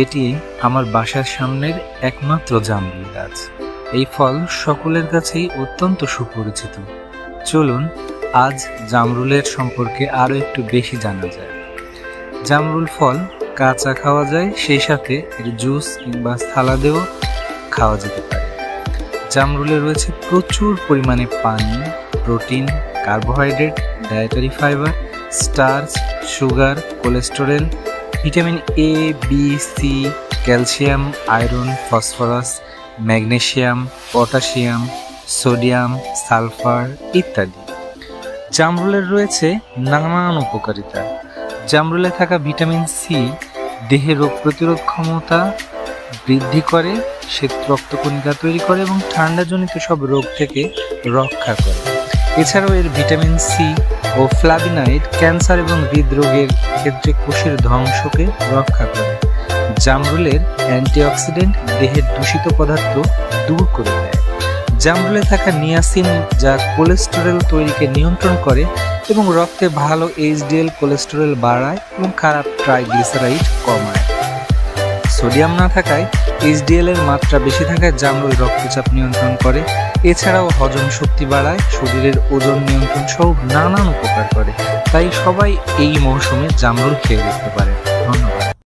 এটি আমার বাসার সামনের একমাত্র জামরুল গাছ। এই ফল সকলের কাছেই অত্যন্ত সুপরিচিত। চলুন আজ জামরুলের সম্পর্কে আরও একটু বেশি জানা যায়। জামরুল ফল কাঁচা খাওয়া যায়, সেই সাথে এর জুস কিংবা সালাদেও খাওয়া যেতে পারে। জামরুলে রয়েছে প্রচুর পরিমাণে পানি, protein, carbohydrate, dietary fibre, starch, sugar, cholesterol, vitamin A, B, C, calcium, iron, phosphorus, magnesium, potassium, sodium, sulphur ইত্যাদি। জামরুলের রয়েছে নানান উপকারিতা। জামরুলে থাকা ভিটামিন সি দেহে রোগ প্রতিরোধ ক্ষমতা বৃদ্ধি করে, শ্বেত রক্তকণিকা তৈরি করে এবং ঠান্ডাজনিত সব রোগ থেকে রক্ষা করে। এছাড়াও এর ভিটামিন সি ও ফ্লাভিনাইড ক্যান্সার এবং হৃদরোগের ক্ষেত্রে কোষের ধ্বংসকে রক্ষা করে। জামরুলের অ্যান্টিঅক্সিডেন্ট দেহের দূষিত পদার্থ দূর করে দেয়। জামরুলে থাকা নিয়াসিন যা কোলেস্টেরল তৈরিকে নিয়ন্ত্রণ করে এবং রক্তে ভালো এইচডিএল কোলেস্টেরল বাড়ায় এবং খারাপ ট্রাইগ্লিসারাইড কমায়। সোডিয়াম না থাকায় এইচডিএল এর মাত্রা বেশি থাকায় জামরুল রক্তচাপ নিয়ন্ত্রণ করে। এছাড়াও হজম শক্তি বাড়ায়, শরীরের ওজন নিয়ন্ত্রণ সহ নানান উপকার করে। তাই সবাই এই মৌসুমে জামরুল খেয়ে দেখতে পারে।